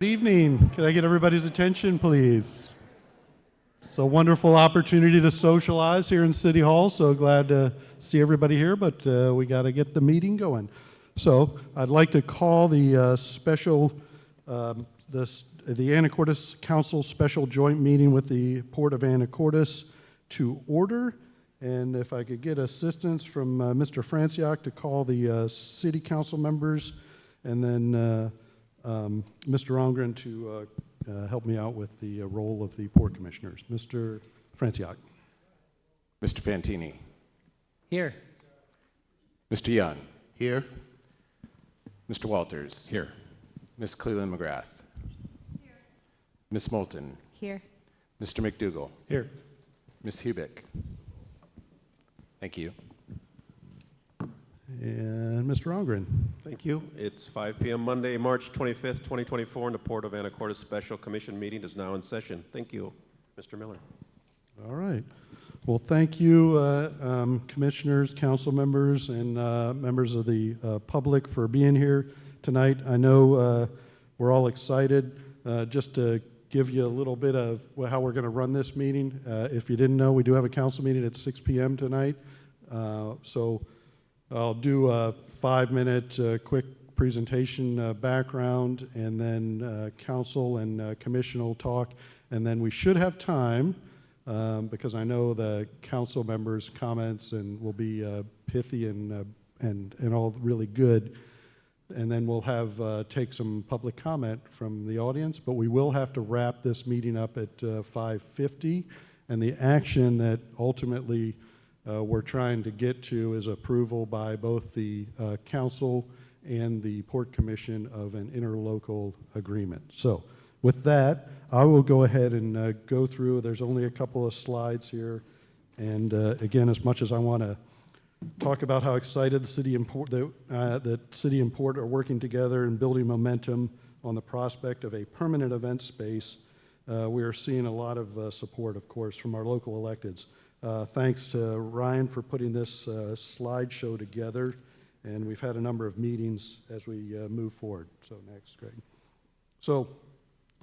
Good evening. Can I get everybody's attention, please? It's a wonderful opportunity to socialize here in City Hall, so glad to see everybody here, but we got to get the meeting going. So I'd like to call the the Anacortes Council special joint meeting with the Port of Anacortes to order. And if I could get assistance from Mr. Franciac to call the city council members, and then Mr. Ongren to help me out with the role of the Port Commissioners. Mr. Franciac. Mr. Fantini. Here. Mr. Young. Here. Mr. Walters. Here. Ms. Cleland McGrath. Here. Ms. Moulton. Here. Mr. McDougall. Here. Ms. Hubick. Thank you. And Mr. Ongren. Thank you. It's 5 p.m. Monday, March 25th, 2024, and the Port of Anacortes Special Commission meeting is now in session. Thank you, Mr. Miller. All right. Well, thank you, commissioners, council members, and members of the public for being here tonight. I know we're all excited. Just to give you a little bit of how we're going to run this meeting. If you didn't know, we do have a council meeting at 6 p.m. tonight. So I'll do a 5-minute quick presentation background, and then council and commission will talk, and then we should have time because I know the council members' comments and will be pithy and all really good, and then we'll have take some public comment from the audience, but we will have to wrap this meeting up at 5:50, and the action that ultimately we're trying to get to is approval by both the council and the Port Commission of an interlocal agreement. So with that, I will go ahead and go through. There's only a couple of slides here. And again, as much as I want to talk about how excited the city and Port, that city and Port are working together and building momentum on the prospect of a permanent event space, we are seeing a lot of support, of course, from our local electeds. Thanks to Ryan for putting this slideshow together, and we've had a number of meetings as we move forward. So next, Greg. So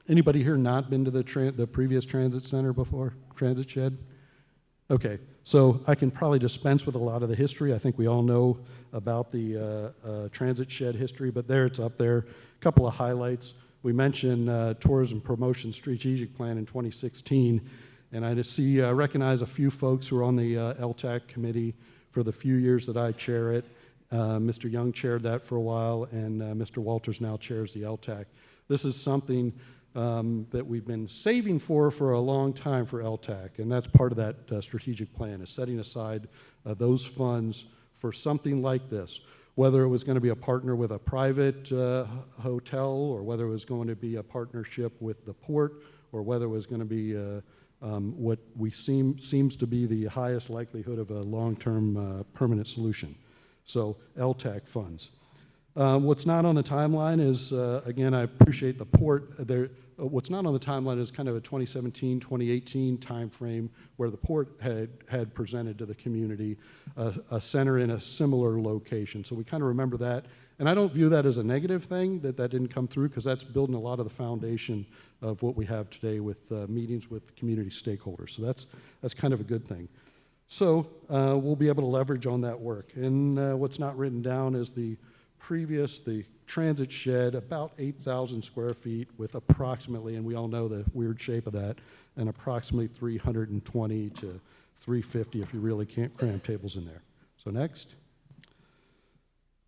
anybody here not been to the previous transit center before, transit shed? Okay, so I can probably dispense with a lot of the history. I think we all know about the transit shed history, but there it's up there. A couple of highlights. We mentioned Tourism Promotion Strategic Plan in 2016. And I just recognize a few folks who are on the LTAC committee for the few years that I chair it. Mr. Young chaired that for a while, and Mr. Walters now chairs the LTAC. This is something that we've been saving for a long time for LTAC, and that's part of that strategic plan, is setting aside those funds for something like this, whether it was going to be a partner with a private hotel, or whether it was going to be a partnership with the port, or whether it was going to be what we seems to be the highest likelihood of a long-term permanent solution. So LTAC funds. What's not on the timeline is, again, I appreciate the port. What's not on the timeline is kind of a 2017, 2018 timeframe where the port had presented to the community a center in a similar location. So we kind of remember that. And I don't view that as a negative thing, that didn't come through, because that's building a lot of the foundation of what we have today with meetings with community stakeholders. So that's kind of a good thing. So we'll be able to leverage on that work. And what's not written down is the transit shed, about 8,000 square feet with approximately, and we all know the weird shape of that, and approximately 320 to 350 if you really can't cram tables in there. So next.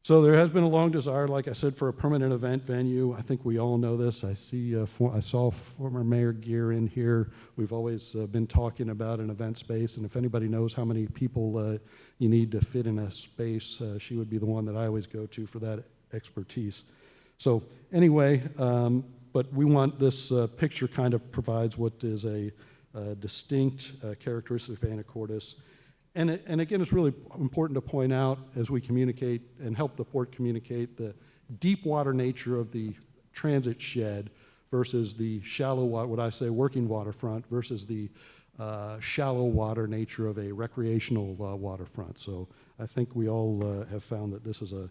So there has been a long desire, like I said, for a permanent event venue. I think we all know this. I saw former Mayor Gear in here. We've always been talking about an event space, and if anybody knows how many people you need to fit in a space, she would be the one that I always go to for that expertise. So anyway, but we want this picture kind of provides what is a distinct characteristic of Anacortes. And again, it's really important to point out as we communicate and help the port communicate the deep water nature of the transit shed versus the shallow water, what I say working waterfront, versus the shallow water nature of a recreational waterfront. So I think we all have found that this is a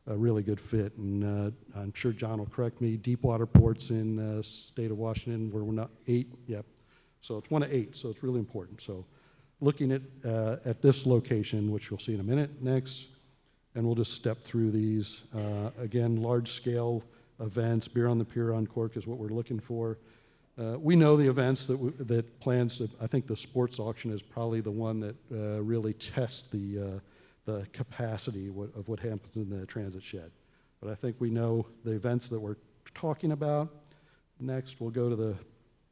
a really good fit. And I'm sure John will correct me, deep water ports in state of Washington, where we're not 8, yep. So it's 1 of 8, so it's really important. So looking at this location, which you'll see in a minute next, and we'll just step through these. Again, large-scale events, beer on the pier on Cork is what we're looking for. We know the events that plans to, I think the sports auction is probably the one that really tests the capacity of what happens in the transit shed. But I think we know the events that we're talking about. Next, we'll go to the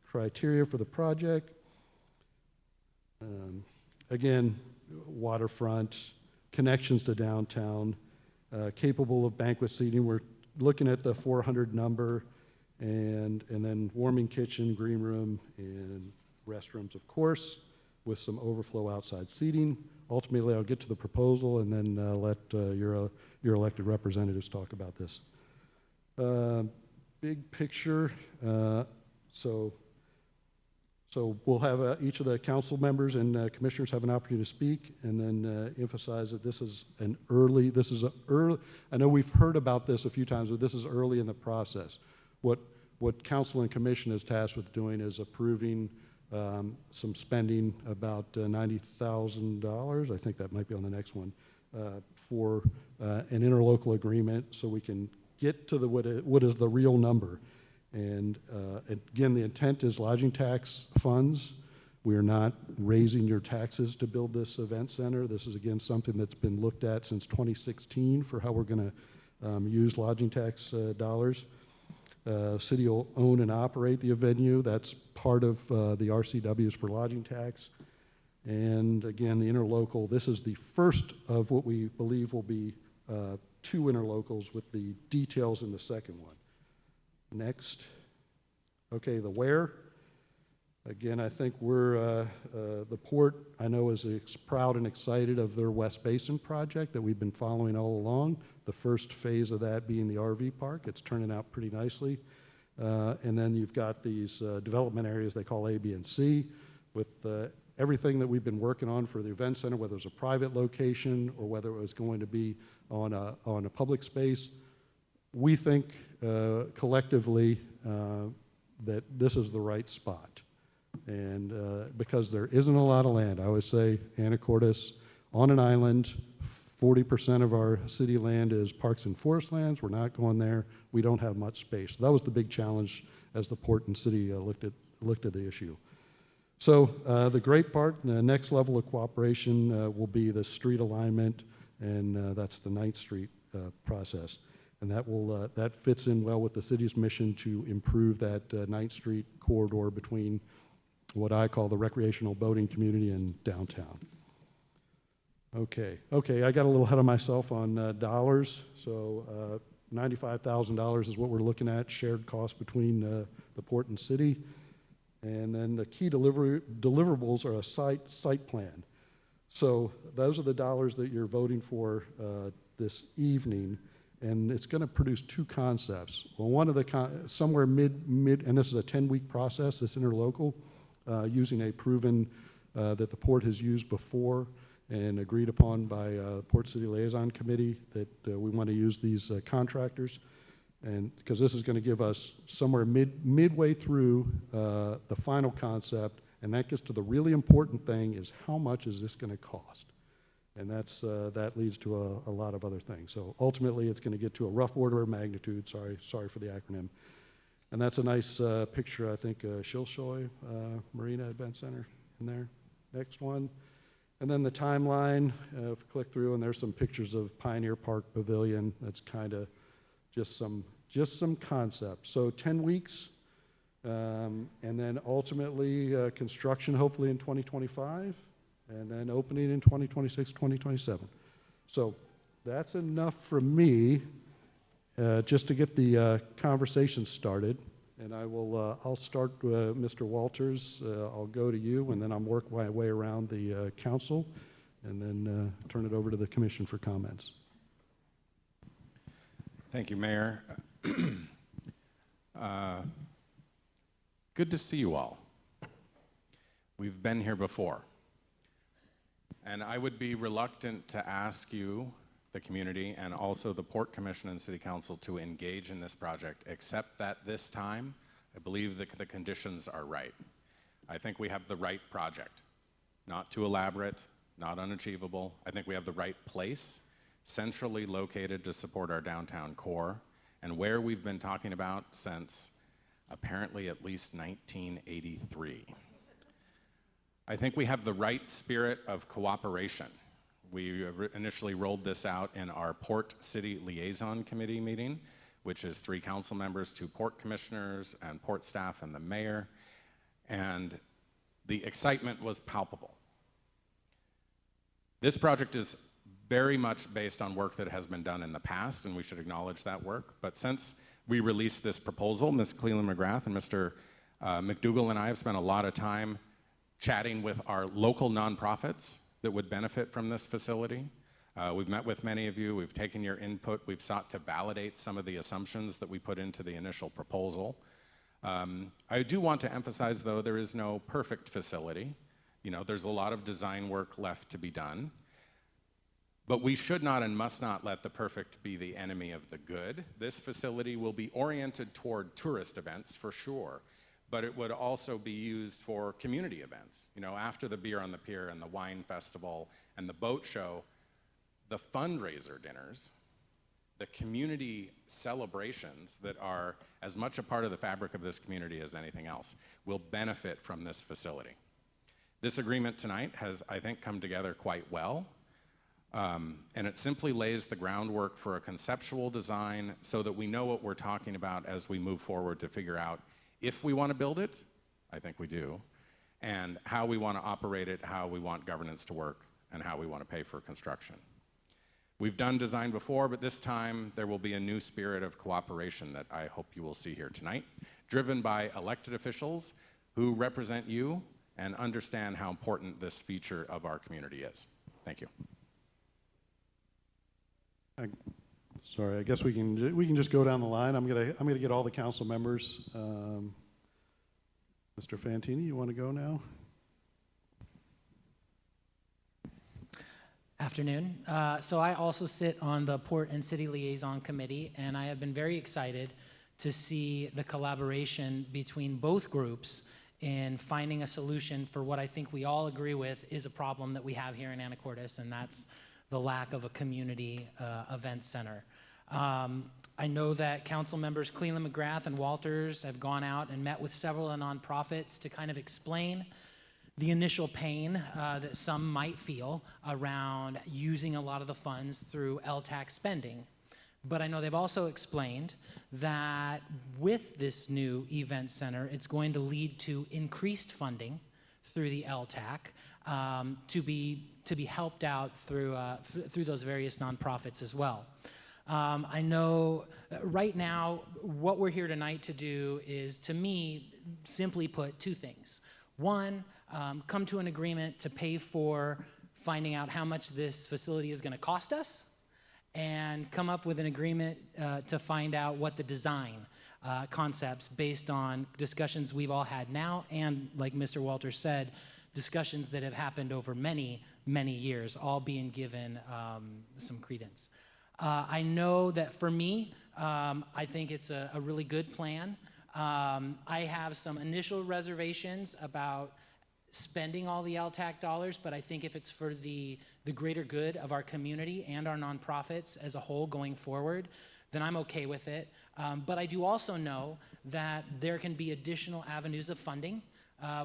criteria for the project. Again, waterfront, connections to downtown, capable of banquet seating. We're looking at the 400 number, and then warming kitchen, green room, and restrooms, of course, with some overflow outside seating. Ultimately, I'll get to the proposal and then let your elected representatives talk about this. Big picture, so we'll have each of the council members and commissioners have an opportunity to speak, and then emphasize that this is early, I know we've heard about this a few times, but this is early in the process. What council and commission is tasked with doing is approving some spending, about $90,000, I think that might be on the next one, for an interlocal agreement so we can get to what is the real number. And again, the intent is lodging tax funds. We are not raising your taxes to build this event center. This is, again, something that's been looked at since 2016 for how we're going to use lodging tax dollars. City will own and operate the venue. That's part of the RCWs for lodging tax. And again, the interlocal, this is the first of what we believe will be 2 interlocals, with the details in the second one. Next. Okay, the where. Again, I think we're, the port, I know, is proud and excited of their West Basin project that we've been following all along. The first phase of that being the RV park. It's turning out pretty nicely. And then you've got these development areas they call A, B, and C, with everything that we've been working on for the event center, whether it was a private location or whether it was going to be on a public space. We think collectively that this is the right spot. And because there isn't a lot of land, I always say Anacortes on an island, 40% of our city land is parks and forest lands. We're not going there. We don't have much space. So that was the big challenge as the port and city looked at the issue. So the great part, the next level of cooperation will be the street alignment, and that's the 9th Street process. And that fits in well with the city's mission to improve that 9th Street corridor between what I call the recreational boating community and downtown. Okay, I got a little ahead of myself on dollars. So $95,000 is what we're looking at, shared cost between the port and city. And then the key deliverables are a site plan. So those are the dollars that you're voting for this evening. And it's going to produce 2 concepts. Well, one of the, somewhere mid, and this is a 10-week process, this interlocal, using a proven that the port has used before and agreed upon by Port City Liaison Committee that we want to use these contractors. And because this is going to give us somewhere midway through the final concept, and that gets to the really important thing is how much is this going to cost? And that leads to a lot of other things. So ultimately, it's going to get to a rough order of magnitude. Sorry for the acronym. And that's a nice picture, I think, Shilshoy Marina Event Center in there. Next one. And then the timeline, if you click through, and there's some pictures of Pioneer Park Pavilion. That's kind of just some concept. So 10 weeks, and then ultimately construction hopefully in 2025. And then opening in 2026, 2027. So that's enough for me just to get the conversation started. And I'll start with Mr. Walters. I'll go to you, and then I'll work my way around the council, and then turn it over to the commission for comments. Thank you, Mayor. Good to see you all. We've been here before. And I would be reluctant to ask you the community and also the Port Commission and City Council to engage in this project, except that this time, I believe that the conditions are right. I think we have the right project. Not too elaborate, not unachievable. I think we have the right place, centrally located to support our downtown core, and where we've been talking about since apparently at least 1983. I think we have the right spirit of cooperation. We initially rolled this out in our Port City Liaison Committee meeting, which is 3 council members, 2 port commissioners, and port staff, and the mayor. And the excitement was palpable. This project is very much based on work that has been done in the past, and we should acknowledge that work. But since we released this proposal, Ms. Cleland McGrath and Mr. McDougall and I have spent a lot of time chatting with our local nonprofits that would benefit from this facility. We've met with many of you, we've taken your input, we've sought to validate some of the assumptions that we put into the initial proposal. I do want to emphasize, though, there is no perfect facility. You know, there's a lot of design work left to be done. But we should not and must not let the perfect be the enemy of the good. This facility will be oriented toward tourist events, for sure, but it would also be used for community events. You know, after the Beer on the Pier and the Wine Festival and the boat show, the fundraiser dinners, the community celebrations that are as much a part of the fabric of this community as anything else will benefit from this facility. This agreement tonight has, I think, come together quite well, and it simply lays the groundwork for a conceptual design so that we know what we're talking about as we move forward to figure out if we want to build it, I think we do, and how we want to operate it, how we want governance to work, and how we want to pay for construction. We've done design before, but this time there will be a new spirit of cooperation that I hope you will see here tonight, driven by elected officials who represent you and understand how important this feature of our community is. Thank you. Sorry, I guess we can just go down the line. I'm gonna get all the council members. Mr. Fantini, you want to go now? Afternoon. So I also sit on the Port and City Liaison Committee, and I have been very excited to see the collaboration between both groups in finding a solution for what I think we all agree with is a problem that we have here in Anacortes, and that's the lack of a community event center. I know that council members Cleland McGrath and Walters have gone out and met with several nonprofits to kind of explain the initial pain that some might feel around using a lot of the funds through LTAC spending. But I know they've also explained that with this new event center, it's going to lead to increased funding through the LTAC to be helped out through those various nonprofits as well. I know right now what we're here tonight to do is, to me, simply put, 2 things. One, come to an agreement to pay for finding out how much this facility is going to cost us, and come up with an agreement to find out what the design concepts, based on discussions we've all had now, and like Mr. Walters said, discussions that have happened over many, many years, all being given some credence. I know that for me, I think it's a really good plan. I have some initial reservations about spending all the LTAC dollars, but I think if it's for the greater good of our community and our nonprofits as a whole going forward, then I'm okay with it. But I do also know that there can be additional avenues of funding,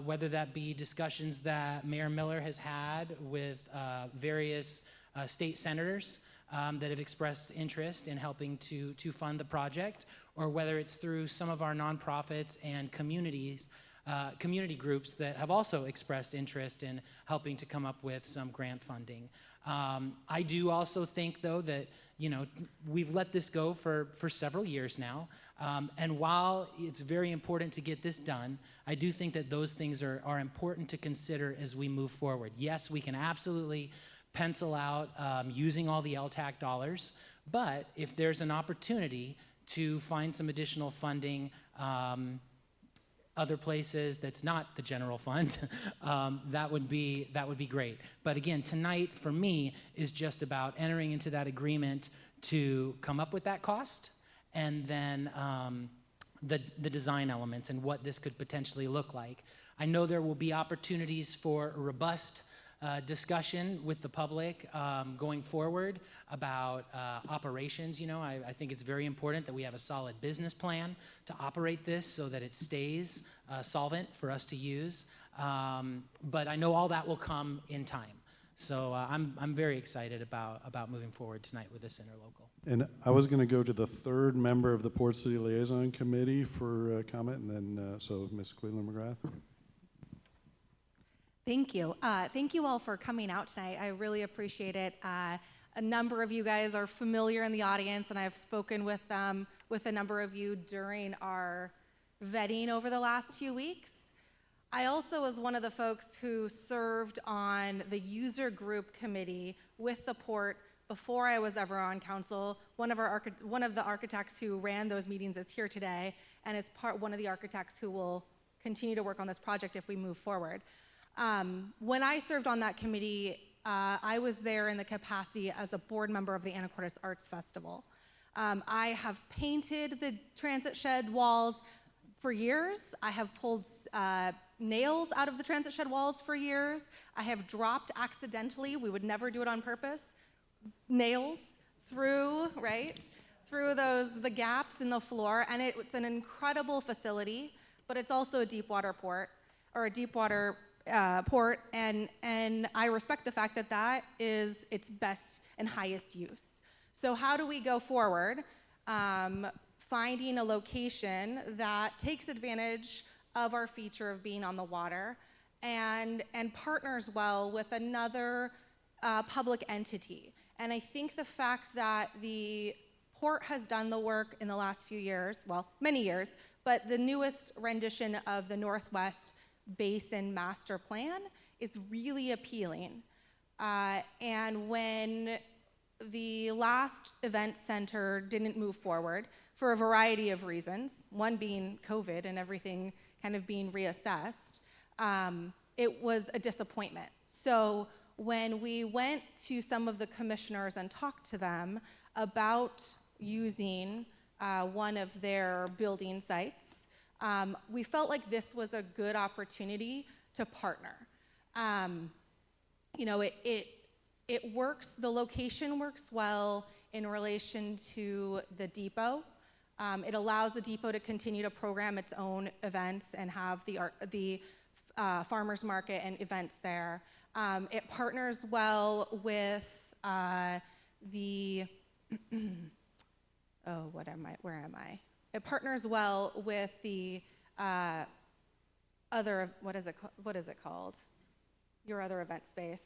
whether that be discussions that Mayor Miller has had with various state senators that have expressed interest in helping to fund the project, or whether it's through some of our nonprofits and community groups that have also expressed interest in helping to come up with some grant funding. I do also think, though, that we've let this go for several years now, and while it's very important to get this done, I do think that those things are important to consider as we move forward. Yes, we can absolutely pencil out using all the LTAC dollars, but if there's an opportunity to find some additional funding other places that's not the general fund, that would be great. But again, tonight for me is just about entering into that agreement to come up with that cost, and then the design elements and what this could potentially look like. I know there will be opportunities for a robust discussion with the public going forward about operations. I think it's very important that we have a solid business plan to operate this so that it stays solvent for us to use. But I know all that will come in time. So I'm very excited about moving forward tonight with this interlocal. And I was going to go to the third member of the Port City Liaison Committee for comment, and then, so Ms. Cleveland McGrath. Thank you. Thank you all for coming out tonight. I really appreciate it. A number of you guys are familiar in the audience, and I've spoken with a number of you during our vetting over the last few weeks. I also was one of the folks who served on the user group committee with the port before I was ever on council. One of the architects who ran those meetings is here today, and is one of the architects who will continue to work on this project if we move forward. When I served on that committee, I was there in the capacity as a board member of the Anacortes Arts Festival. I have painted the transit shed walls for years. I have pulled nails out of the transit shed walls for years. I have dropped accidentally, we would never do it on purpose, nails through the gaps in the floor, and it's an incredible facility, but it's also a deep water port, or a deep water port, and I respect the fact that that is its best and highest use. So how do we go forward? Finding a location that takes advantage of our feature of being on the water and partners well with another public entity. And I think the fact that the port has done the work in the last few years, well, many years, but the newest rendition of the Northwest Basin Master Plan is really appealing. And when the last event center didn't move forward for a variety of reasons, one being COVID and everything kind of being reassessed, it was a disappointment. So when we went to some of the commissioners and talked to them about using one of their building sites, we felt like this was a good opportunity to partner. It works, the location works well in relation to the depot. It allows the depot to continue to program its own events and have the farmers market and events there. It partners well with where am I? It partners well with the other, what is it called? Your other event space.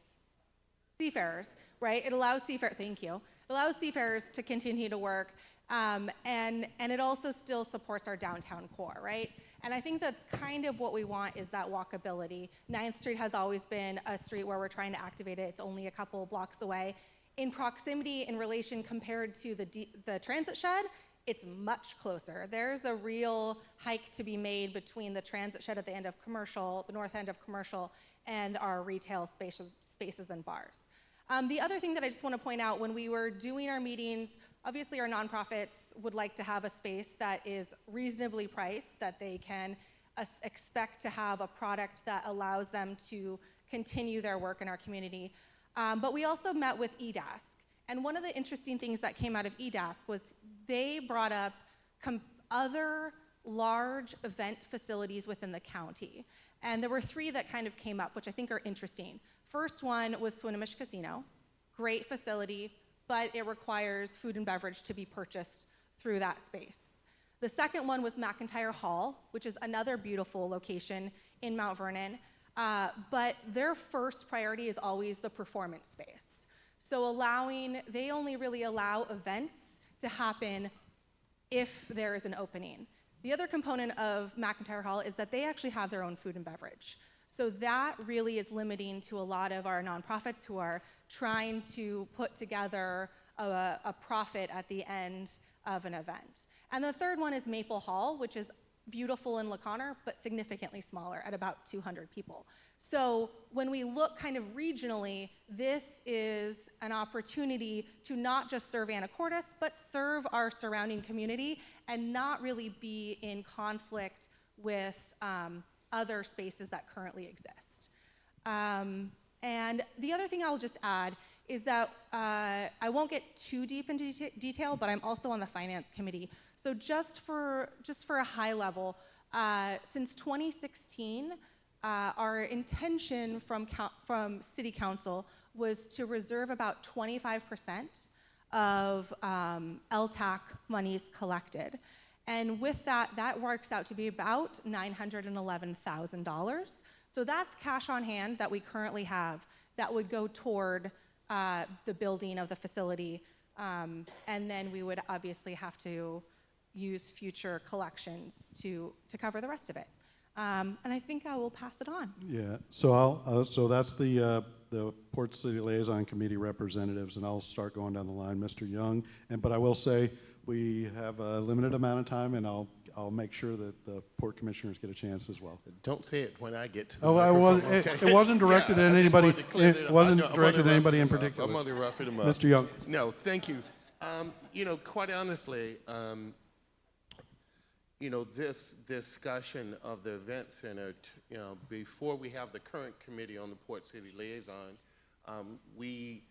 Seafarers, right? It allows thank you. It allows seafarers to continue to work, and it also still supports our downtown core, right? And I think that's kind of what we want, is that walkability. 9th Street has always been a street where we're trying to activate it. It's only a couple blocks away. In proximity, in relation compared to the transit shed, it's much closer. There's a real hike to be made between the transit shed at the end of Commercial, the north end of Commercial, and our retail spaces and bars. The other thing that I just want to point out, when we were doing our meetings, obviously our nonprofits would like to have a space that is reasonably priced, that they can expect to have a product that allows them to continue their work in our community. But we also met with EDASC. And one of the interesting things that came out of EDASC was they brought up other large event facilities within the county. And there were 3 that kind of came up, which I think are interesting. First one was Swinomish Casino, great facility, but it requires food and beverage to be purchased through that space. The second one was McIntyre Hall, which is another beautiful location in Mount Vernon, but their first priority is always the performance space. So they only really allow events to happen if there is an opening. The other component of McIntyre Hall is that they actually have their own food and beverage. So that really is limiting to a lot of our nonprofits who are trying to put together a profit at the end of an event. And the third one is Maple Hall, which is beautiful in LaConner, but significantly smaller at about 200 people. So when we look kind of regionally, this is an opportunity to not just serve Anacortes, but serve our surrounding community and not really be in conflict with other spaces that currently exist. And the other thing I'll just add is that I won't get too deep into detail, but I'm also on the finance committee. So just for a high level, since 2016, our intention from City Council was to reserve about 25% of LTAC monies collected. And with that, that works out to be about $911,000. So that's cash on hand that we currently have that would go toward the building of the facility. And then we would obviously have to use future collections to cover the rest of it. And I think I will pass it on. Yeah, so so that's the Port City Liaison Committee representatives, and I'll start going down the line. Mr. Young, but I will say we have a limited amount of time, and I'll make sure that the Port Commissioners get a chance as well. Don't say it when I get to the Oh, microphone, it wasn't directed at anybody. It wasn't directed at anybody in I'm particular. only roughing them up. Mr. Young. No, thank you. You know, quite honestly, you know, this discussion of the event center, you know, before we have the current committee on the Port City Liaison, we,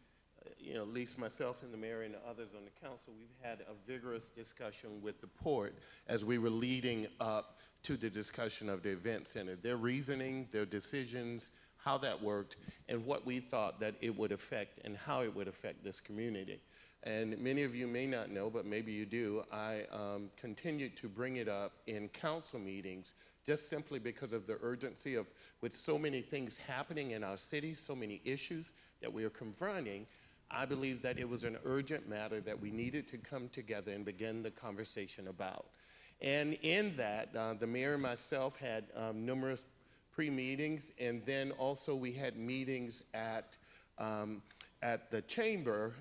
you know, at least myself and the mayor and the others on the council, we've had a vigorous discussion with the port as we were leading up to the discussion of the event center. Their reasoning, their decisions, how that worked, and what we thought that it would affect and how it would affect this community. And many of you may not know, but maybe you do, I continued to bring it up in council meetings just simply because of the urgency of, with so many things happening in our city, so many issues that we are confronting, I believe that it was an urgent matter that we needed to come together and begin the conversation about. And in that, the mayor and myself had numerous pre-meetings, and then also we had meetings at the chamber,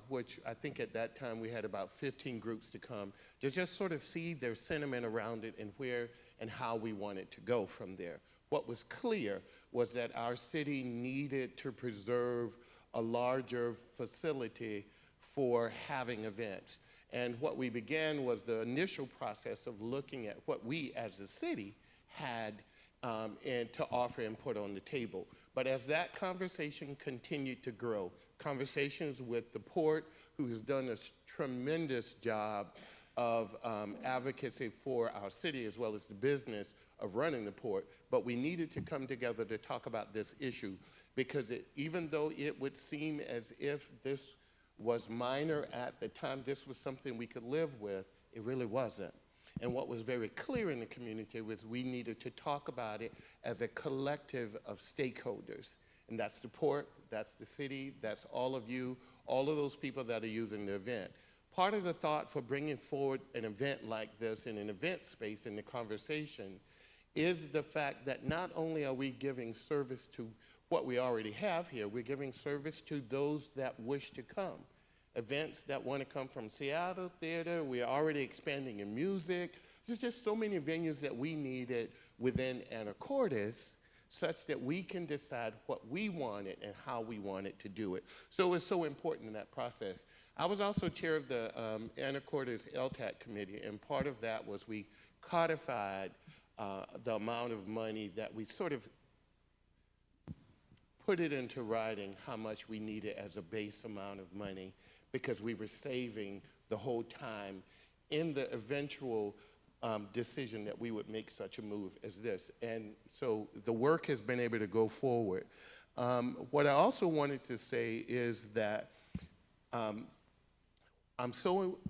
which I think at that time we had about 15 groups to come, to just sort of see their sentiment around it and where and how we wanted to go from there. What was clear was that our city needed to preserve a larger facility for having events. And what we began was the initial process of looking at what we as a city had and to offer and put on the table. But as that conversation continued to grow, conversations with the port, who has done a tremendous job of advocacy for our city as well as the business of running the port, but we needed to come together to talk about this issue because even though it would seem as if this was minor at the time, this was something we could live with, it really wasn't. And what was very clear in the community was we needed to talk about it as a collective of stakeholders. And that's the port, that's the city, that's all of you, all of those people that are using the event. Part of the thought for bringing forward an event like this in an event space in the conversation is the fact that not only are we giving service to what we already have here, we're giving service to those that wish to come. Events that want to come from Seattle Theater, we're already expanding in music. There's just so many venues that we needed within Anacortes such that we can decide what we wanted and how we wanted to do it. So it's so important in that process. I was also chair of the Anacortes LTAC committee, and part of that was we codified the amount of money that we sort of put it into writing how much we needed as a base amount of money because we were saving the whole time in the eventual decision that we would make such a move as this. And so the work has been able to go forward. What I also wanted to say is that I'm so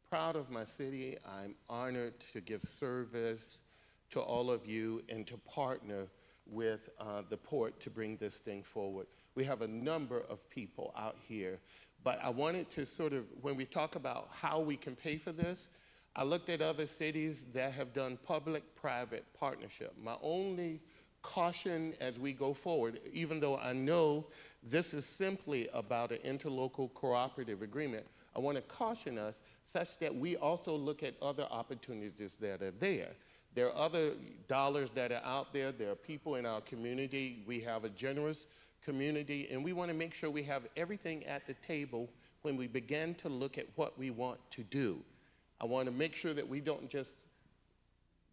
proud of my city. I'm honored to give service to all of you and to partner with the port to bring this thing forward. We have a number of people out here, but I wanted to sort of, when we talk about how we can pay for this, I looked at other cities that have done public-private partnership. My only caution as we go forward, even though I know this is simply about an interlocal cooperative agreement, I want to caution us such that we also look at other opportunities that are there. There are other dollars that are out there. There are people in our community. We have a generous community, and we want to make sure we have everything at the table when we begin to look at what we want to do. I want to make sure that we don't just,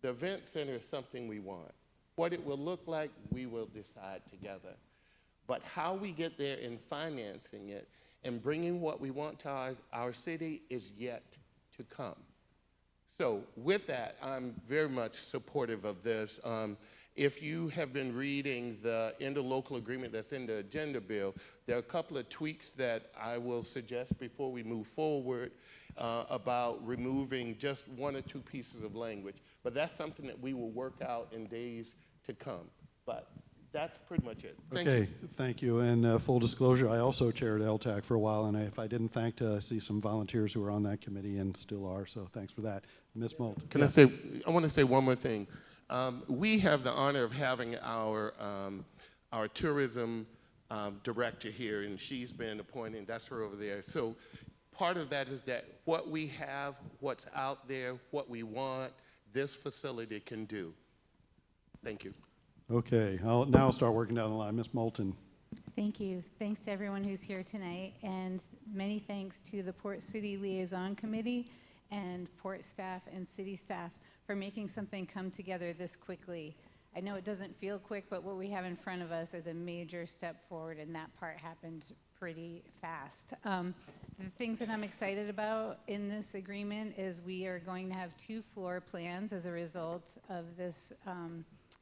the event center is something we want. What it will look like, we will decide together. But how we get there in financing it and bringing what we want to our city is yet to come. So with that, I'm very much supportive of this. If you have been reading the interlocal agreement that's in the agenda bill, there are a couple of tweaks that I will suggest before we move forward about removing just one or two pieces of language. But that's something that we will work out in days to come. But that's pretty much it. Thank you. Okay, thank you. And full disclosure, I also chaired LTAC for a while, and if I didn't thank, I see some volunteers who were on that committee and still are, so thanks for that. Ms. Moulton. Can I say, I want to say one more thing. We have the honor of having our tourism director here, and she's been appointed, that's her over there. So part of that is that what we have, what's out there, what we want, this facility can do. Thank you. Okay, I'll start working down the line. Ms. Moulton. Thank you. Thanks to everyone who's here tonight, and many thanks to the Port City Liaison Committee and Port staff and city staff for making something come together this quickly. I know it doesn't feel quick, but what we have in front of us is a major step forward, and that part happened pretty fast. The things that I'm excited about in this agreement is we are going to have 2 floor plans as a result of this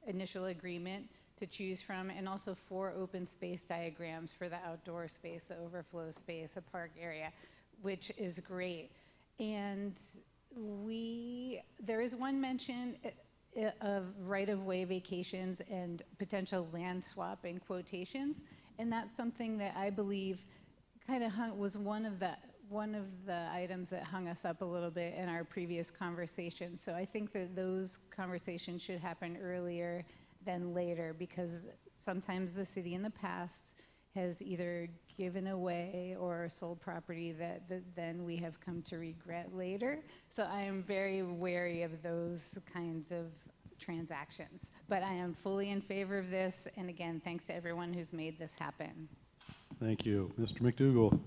initial agreement to choose from, and also 4 open space diagrams for the outdoor space, the overflow space, the park area, which is great. And there is one mention of right-of-way vacations and potential land swap in quotations, and that's something that I believe kind of was one of the items that hung us up a little bit in our previous conversation. So I think that those conversations should happen earlier than later, because sometimes the city in the past has either given away or sold property that then we have come to regret later. So I am very wary of those kinds of transactions. But I am fully in favor of this, and again, thanks to everyone who's made this happen. Thank you. Mr. McDougall.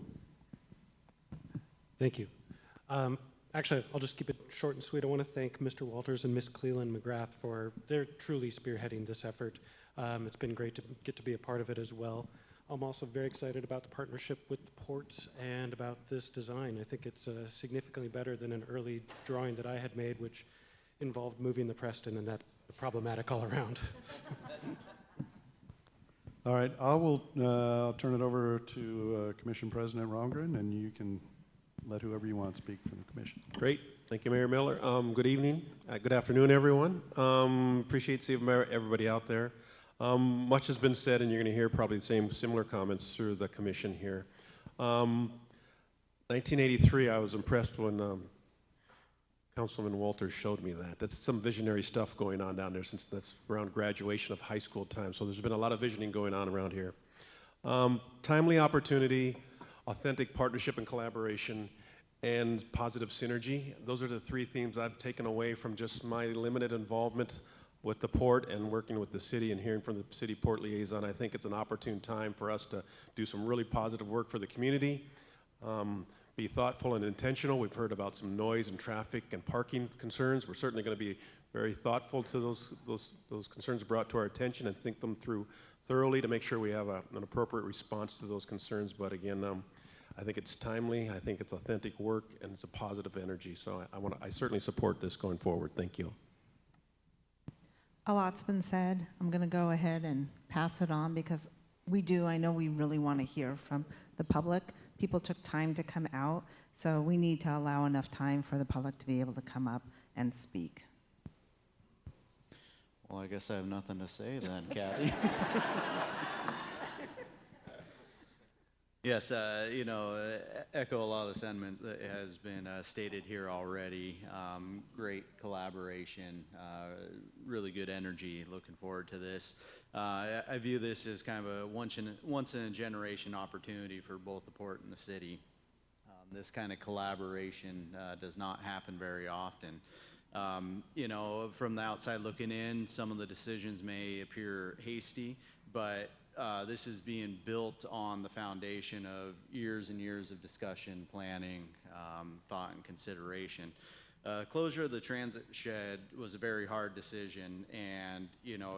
Thank you. Actually, I'll just keep it short and sweet. I want to thank Mr. Walters and Ms. Cleland McGrath they're truly spearheading this effort. It's been great to get to be a part of it as well. I'm also very excited about the partnership with the port and about this design. I think it's significantly better than an early drawing that I had made, which involved moving the Preston, and that's problematic all around. All right, I'll turn it over to Commission President Rongren, and you can let whoever you want speak from the commission. Great. Thank you, Mayor Miller. Good evening. Good afternoon, everyone. Appreciate seeing everybody out there. Much has been said, and you're going to hear probably the similar comments through the commission here. 1983, I was impressed when Councilman Walters showed me that. That's some visionary stuff going on down there, since that's around graduation of high school time. So there's been a lot of visioning going on around here. Timely opportunity, authentic partnership and collaboration, and positive synergy. Those are the 3 themes I've taken away from just my limited involvement with the port and working with the city and hearing from the city port liaison. I think it's an opportune time for us to do some really positive work for the community, be thoughtful and intentional. We've heard about some noise and traffic and parking concerns. We're certainly going to be very thoughtful to those concerns brought to our attention and think them through thoroughly to make sure we have an appropriate response to those concerns. But again, I think it's timely, I think it's authentic work, and it's a positive energy. So I certainly support this going forward. Thank you. A lot's been said. I'm going to go ahead and pass it on because I know we really want to hear from the public. People took time to come out, so we need to allow enough time for the public to be able to come up and speak. Well, I guess I have nothing to say then, Kathy. Yes, echo a lot of the sentiments that has been stated here already. Great collaboration, really good energy. Looking forward to this. I view this as kind of a once in a generation opportunity for both the port and the city. This kind of collaboration does not happen very often. You know, from the outside looking in, some of the decisions may appear hasty, but this is being built on the foundation of years and years of discussion, planning, thought, and consideration. Closure of the transit shed was a very hard decision, and you know,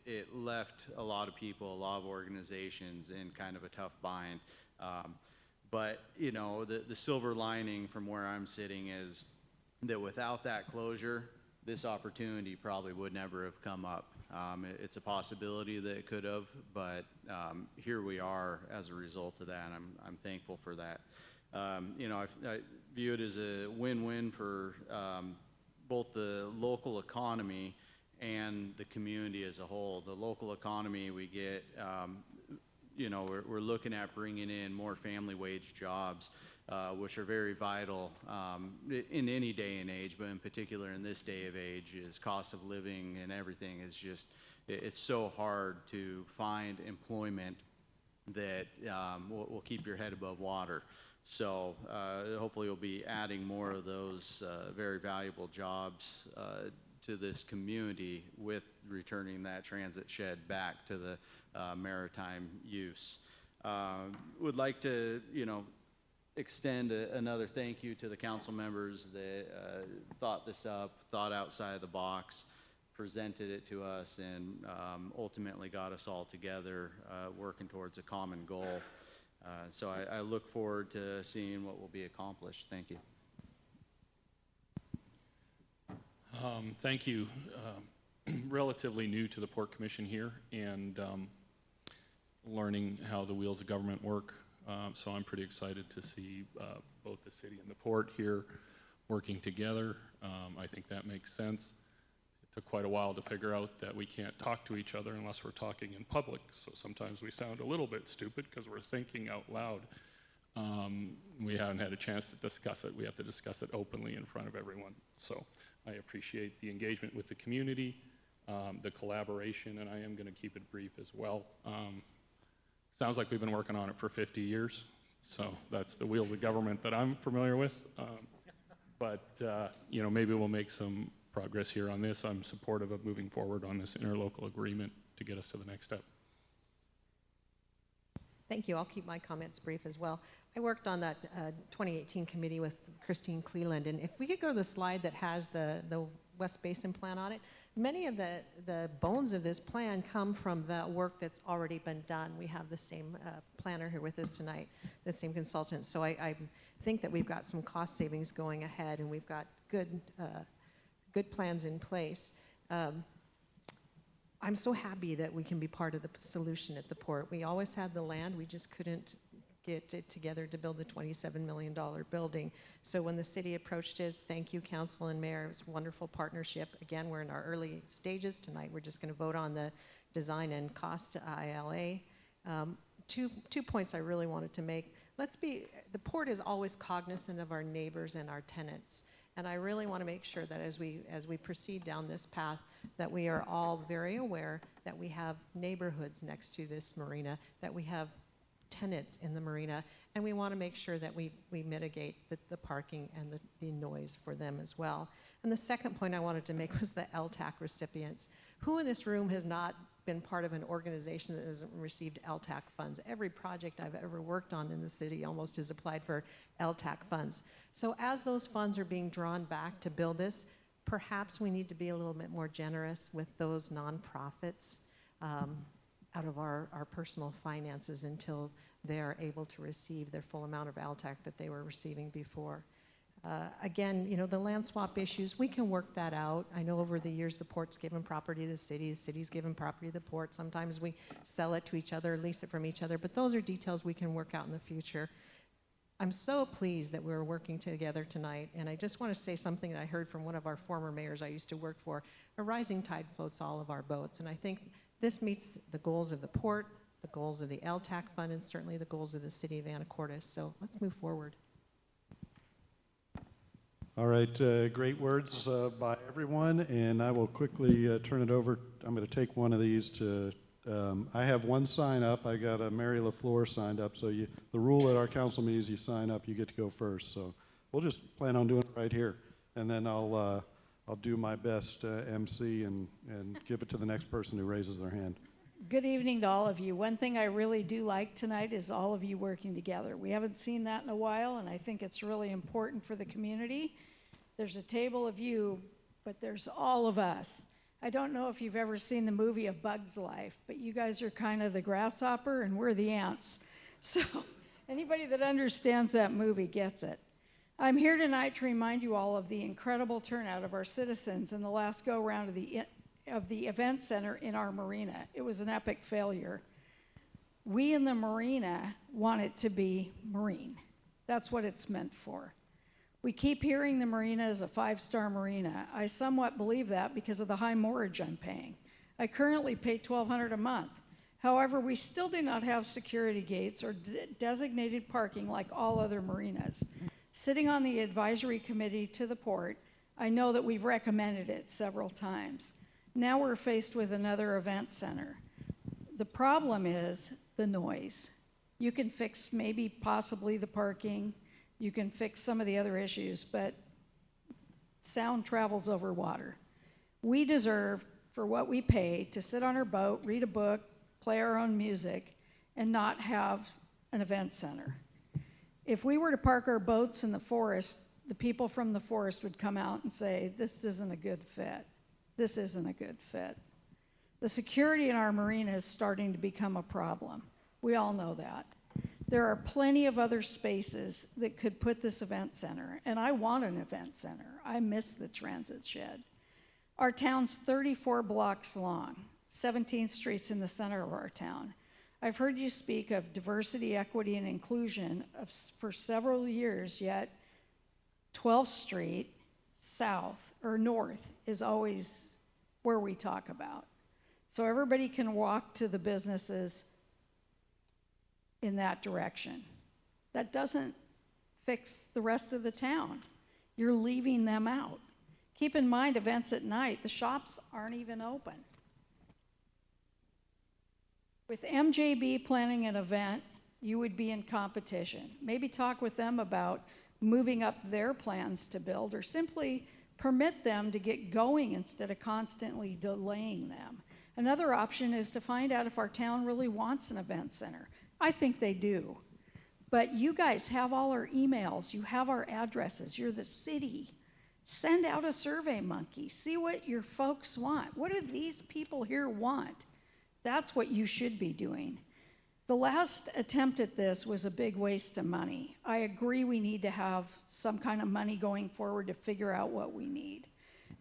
it left a lot of people, a lot of organizations in kind of a tough bind. But you know, the silver lining from where I'm sitting is that without that closure, this opportunity probably would never have come up. It's a possibility that it could have, but here we are as a result of that, and I'm thankful for that. You know, I view it as a win-win for both the local economy and the community as a whole. The local economy, we get, you know, we're looking at bringing in more family wage jobs, which are very vital in any day and age, but in particular in this day of age, is cost of living and everything is just, it's so hard to find employment that will keep your head above water. So hopefully we'll be adding more of those very valuable jobs to this community with returning that transit shed back to the maritime use. Would like to, you know, extend another thank you to the council members that thought this up, thought outside the box, presented it to us, and ultimately got us all together working towards a common goal. So I look forward to seeing what will be accomplished. Thank you. Thank you. Relatively new to the Port Commission here, and learning how the wheels of government work. So I'm pretty excited to see both the city and the port here working together. I think that makes sense. It took quite a while to figure out that we can't talk to each other unless we're talking in public. So sometimes we sound a little bit stupid because we're thinking out loud. We haven't had a chance to discuss it. We have to discuss it openly in front of everyone. So I appreciate the engagement with the community, the collaboration, and I am going to keep it brief as well. Sounds like we've been working on it for 50 years, so that's the wheels of government that I'm familiar with. But you know, maybe we'll make some progress here on this. I'm supportive of moving forward on this interlocal agreement to get us to the next step. Thank you. I'll keep my comments brief as well. I worked on that 2018 committee with Christine Cleland, and if we could go to the slide that has the West Basin plan on it, many of the bones of this plan come from the work that's already been done. We have the same planner here with us tonight, the same consultant. So I think that we've got some cost savings going ahead, and we've got good plans in place. I'm so happy that we can be part of the solution at the port. We always had the land, we just couldn't get it together to build the $27 million building. So when the city approached us, thank you, council and mayor, it was a wonderful partnership. Again, we're in our early stages tonight. We're just gonna vote on the design and cost to ILA. Two points I really wanted to make. The port is always cognizant of our neighbors and our tenants. And I really want to make sure that as we proceed down this path, that we are all very aware that we have neighborhoods next to this marina, that we have tenants in the marina, and we want to make sure that we mitigate the parking and the noise for them as well. And the second point I wanted to make was the LTAC recipients. Who in this room has not been part of an organization that hasn't received LTAC funds? Every project I've ever worked on in the city almost has applied for LTAC funds. So as those funds are being drawn back to build this, perhaps we need to be a little bit more generous with those nonprofits out of our personal finances until they are able to receive their full amount of LTAC that they were receiving before. Again, you know, the land swap issues, we can work that out. I know over the years the port's given property to the city's given property to the port. Sometimes we sell it to each other, lease it from each other, but those are details we can work out in the future. I'm so pleased that we're working together tonight, and I just want to say something that I heard from one of our former mayors I used to work for. A rising tide floats all of our boats, and I think this meets the goals of the port, the goals of the LTAC fund, and certainly the goals of the city of Anacortes. So let's move forward. All right, great words by everyone, and I will quickly turn it over. I'm going to take one of these to I have one sign up. I got a Mary LaFleur signed up. So the rule at our council meetings, you sign up, you get to go first. So we'll just plan on doing it right here. And then I'll do my best to MC and give it to the next person who raises their hand. Good evening to all of you. One thing I really do like tonight is all of you working together. We haven't seen that in a while, and I think it's really important for the community. There's a table of you, but there's all of us. I don't know if you've ever seen the movie A Bug's Life, but you guys are kind of the grasshopper and we're the ants. So anybody that understands that movie gets it. I'm here tonight to remind you all of the incredible turnout of our citizens in the last go-round of the event center in our marina. It was an epic failure. We in the marina want it to be marine. That's what it's meant for. We keep hearing the marina is a 5-star marina. I somewhat believe that because of the high moorage I'm paying. I currently pay $1,200 a month. However, we still do not have security gates or designated parking like all other marinas. Sitting on the advisory committee to the port, I know that we've recommended it several times. Now we're faced with another event center. The problem is the noise. You can fix maybe possibly the parking, you can fix some of the other issues, but sound travels over water. We deserve, for what we pay, to sit on our boat, read a book, play our own music, and not have an event center. If we were to park our boats in the forest, the people from the forest would come out and say, this isn't a good fit. This isn't a good fit. The security in our marina is starting to become a problem. We all know that. There are plenty of other spaces that could put this event center, and I want an event center. I miss the transit shed. Our town's 34 blocks long, 17 streets in the center of our town. I've heard you speak of diversity, equity, and inclusion for several years, yet 12th Street south or north is always where we talk about. So everybody can walk to the businesses in that direction. That doesn't fix the rest of the town. You're leaving them out. Keep in mind, events at night, the shops aren't even open. With MJB planning an event, you would be in competition. Maybe talk with them about moving up their plans to build, or simply permit them to get going instead of constantly delaying them. Another option is to find out if our town really wants an event center. I think they do. But you guys have all our emails, you have our addresses, you're the city. Send out a survey monkey, see what your folks want. What do these people here want? That's what you should be doing. The last attempt at this was a big waste of money. I agree we need to have some kind of money going forward to figure out what we need.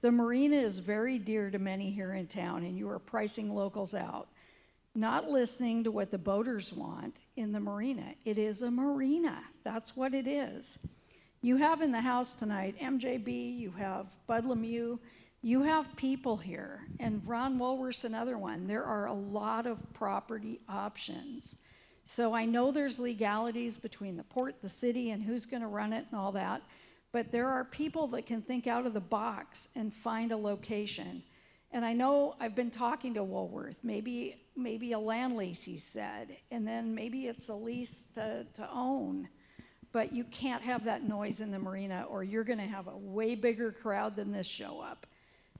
The marina is very dear to many here in town, and you are pricing locals out, not listening to what the boaters want in the marina. It is a marina. That's what it is. You have in the house tonight MJB, you have Bud Lemieux, you have people here, and Ron Woolworth's another one. There are a lot of property options. So I know there's legalities between the port, the city, and who's going to run it and all that, but there are people that can think out of the box and find a location. And I know I've been talking to Woolworth, maybe a land lease, he said, and then maybe it's a lease to own. But you can't have that noise in the marina, or you're going to have a way bigger crowd than this show up.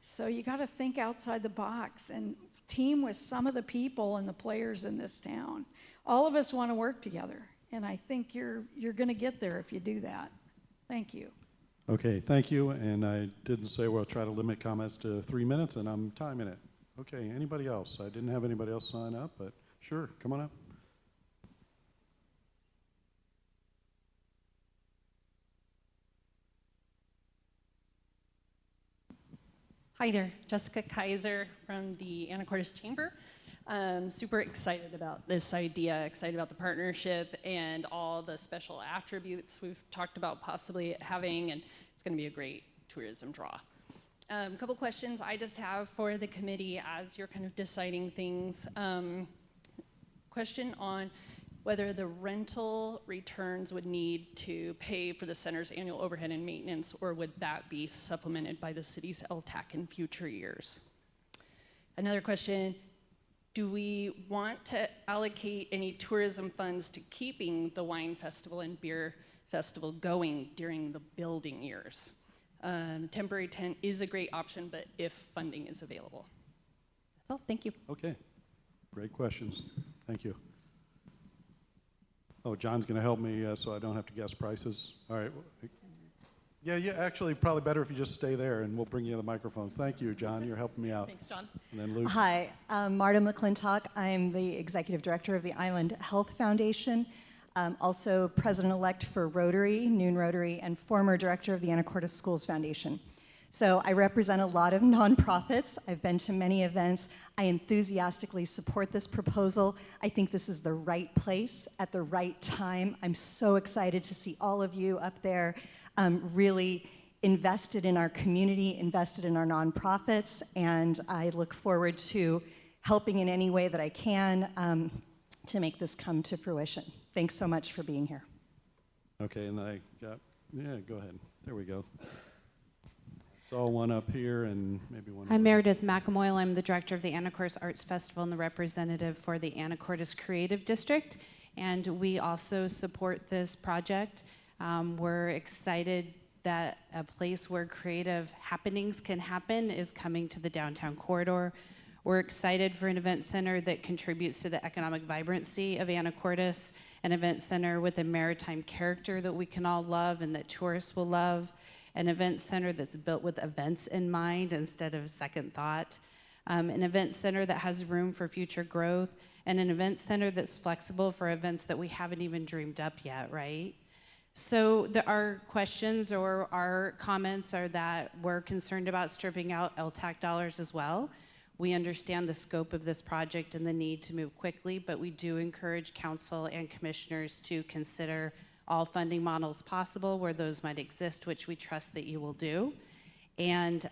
So you got to think outside the box and team with some of the people and the players in this town. All of us want to work together, and I think you're going to get there if you do that. Thank you. Okay, thank you. And I didn't say we'll try to limit comments to 3 minutes, and I'm timing it. Okay, anybody else? I didn't have anybody else sign up, but sure, come on up. Hi there, Jessica Kaiser from the Anacortes Chamber. Super excited about this idea, excited about the partnership and all the special attributes we've talked about possibly having, and it's going to be a great tourism draw. A couple questions I just have for the committee as you're kind of deciding things. Question on whether the rental returns would need to pay for the center's annual overhead and maintenance, or would that be supplemented by the city's LTAC in future years? Another question, do we want to allocate any tourism funds to keeping the wine festival and beer festival going during the building years? Temporary tent is a great option, but if funding is available. That's all. Thank you. Okay. Great questions. Thank you. Oh, John's going to help me so I don't have to guess prices. All right. Yeah, actually, probably better if you just stay there, and we'll bring you the microphone. Thank you, John. You're helping me out. Thanks, John. And then Luke. Hi, I'm Marta McClintock. I'm the Executive Director of the Island Health Foundation, also President-elect for Rotary, Noon Rotary, and former Director of the Anacortes Schools Foundation. So I represent a lot of nonprofits. I've been to many events. I enthusiastically support this proposal. I think this is the right place at the right time. I'm so excited to see all of you up there really invested in our community, invested in our nonprofits, and I look forward to helping in any way that I can to make this come to fruition. Thanks so much for being here. Okay, and go ahead. There we go. Saw one up here and maybe one. I'm Meredith McAmoyle. I'm the director of the Anacortes Arts Festival and the representative for the Anacortes Creative District, and we also support this project. We're excited that a place where creative happenings can happen is coming to the downtown corridor. We're excited for an event center that contributes to the economic vibrancy of Anacortes, an event center with a maritime character that we can all love and that tourists will love, an event center that's built with events in mind instead of second thought, an event center that has room for future growth, and an event center that's flexible for events that we haven't even dreamed up yet, right? So our questions or our comments are that we're concerned about stripping out LTAC dollars as well. We understand the scope of this project and the need to move quickly, but we do encourage council and commissioners to consider all funding models possible where those might exist, which we trust that you will do. And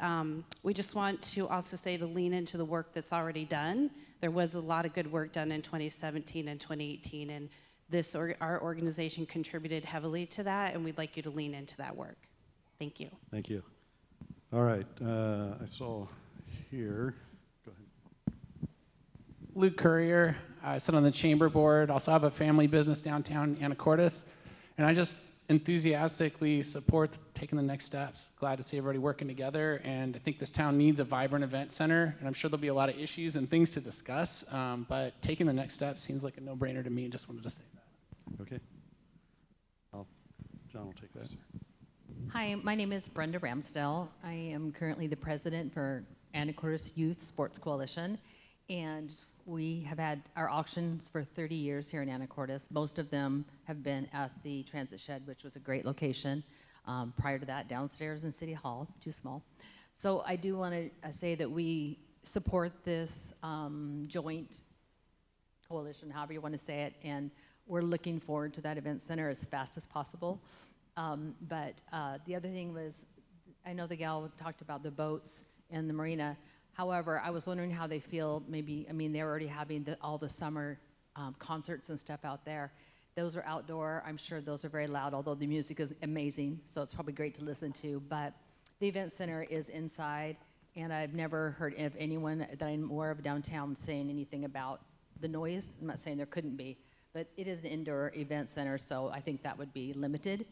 we just want to also say to lean into the work that's already done. There was a lot of good work done in 2017 and 2018, and our organization contributed heavily to that, and we'd like you to lean into that work. Thank you. Thank you. All right, I saw here. Go ahead. Luke Courier. I sit on the chamber board. Also have a family business downtown Anacortes, and I just enthusiastically support taking the next steps. Glad to see everybody working together, and I think this town needs a vibrant event center, and I'm sure there'll be a lot of issues and things to discuss, but taking the next step seems like a no-brainer to me. Just wanted to say that. Okay. John will take that. Hi, my name is Brenda Ramsdell. I am currently the president for Anacortes Youth Sports Coalition, and we have had our auctions for 30 years here in Anacortes. Most of them have been at the Transit Shed, which was a great location. Prior to that, downstairs in City Hall, too small. So I do want to say that we support this joint coalition, however you want to say it, and we're looking forward to that event center as fast as possible. But the other thing was, I know the gal talked about the boats and the marina. However, I was wondering how they feel. Maybe, I mean, they're already having all the summer concerts and stuff out there. Those are outdoor. I'm sure those are very loud, although the music is amazing, so it's probably great to listen to. But the event center is inside, and I've never heard of anyone that I'm aware of downtown saying anything about the noise. I'm not saying there couldn't be, but it is an indoor event center, so I think that would be limited.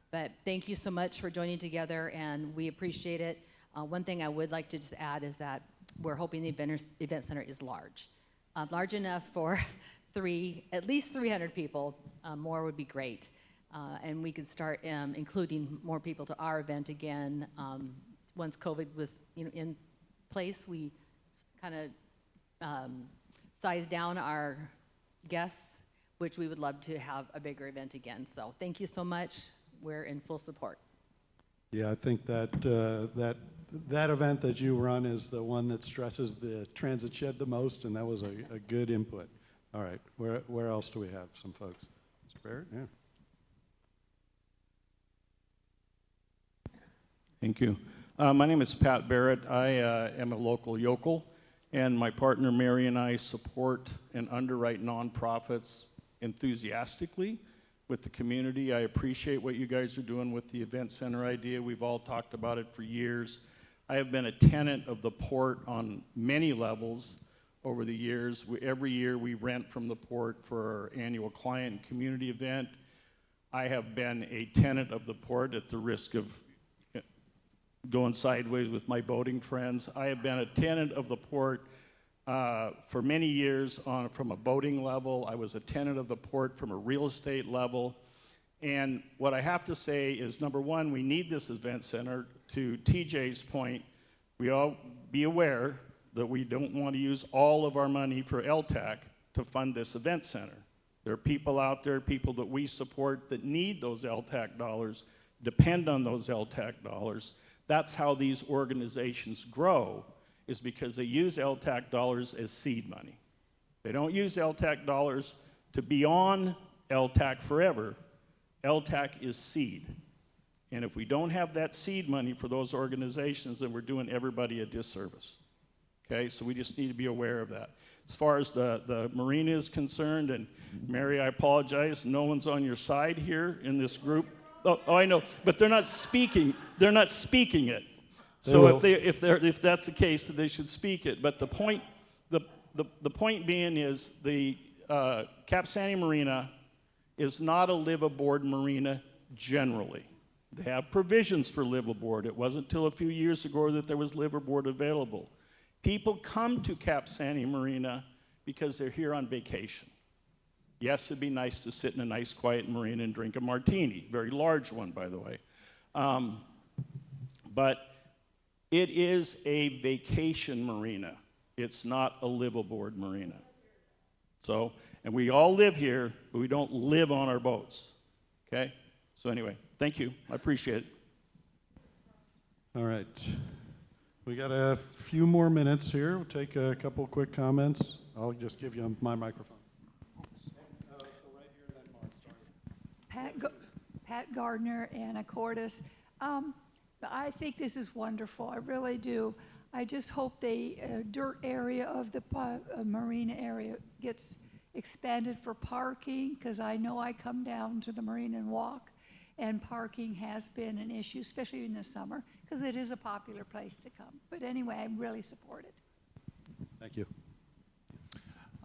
But thank you so much for joining together, and we appreciate it. One thing I would like to just add is that we're hoping the event center is large. Large enough for at least 300 people. More would be great. And we could start including more people to our event again. Once COVID was in place, we kind of sized down our guests, which we would love to have a bigger event again. So thank you so much. We're in full support. Yeah, I think that that event that you run is the one that stresses the transit shed the most, and that was a good input. All right, where else do we have some folks? Mr. Barrett, yeah. Thank you. My name is Pat Barrett. I am a local yokel, and my partner Mary and I support and underwrite nonprofits enthusiastically with the community. I appreciate what you guys are doing with the event center idea. We've all talked about it for years. I have been a tenant of the port on many levels over the years. Every year we rent from the port for our annual client and community event. I have been a tenant of the port at the risk of going sideways with my boating friends. I have been a tenant of the port for many years from a boating level. I was a tenant of the port from a real estate level. And what I have to say is, number one, we need this event center. To TJ's point, we all be aware that we don't want to use all of our money for LTAC to fund this event center. There are people out there, people that we support that need those LTAC dollars, depend on those LTAC dollars. That's how these organizations grow, is because they use LTAC dollars as seed money. They don't use LTAC dollars to be on LTAC forever. LTAC is seed. And if we don't have that seed money for those organizations, then we're doing everybody a disservice. Okay, so we just need to be aware of that. As far as the marina is concerned, and Mary, I apologize, no one's on your side here in this group. Oh, I know, but they're not speaking. They're not speaking it. So if that's the case, they should speak it. But the point being is the Cap Sandy Marina is not a live aboard marina generally. They have provisions for live aboard. It wasn't until a few years ago that there was live aboard available. People come to Cap Sandy Marina because they're here on vacation. Yes, it'd be nice to sit in a nice quiet marina and drink a martini, very large one, by the way. But it is a vacation marina. It's not a live aboard marina. So, and we all live here, but we don't live on our boats. Okay? So anyway, thank you. I appreciate it. All right. We got a few more minutes here. We'll take a couple quick comments. I'll just give you my microphone. Pat Gardner, Anacortes. I think this is wonderful. I really do. I just hope the dirt area of the marina area gets expanded for parking, because I know I come down to the marina and walk, and parking has been an issue, especially in the summer, because it is a popular place to come. But anyway, I really support it. Thank you.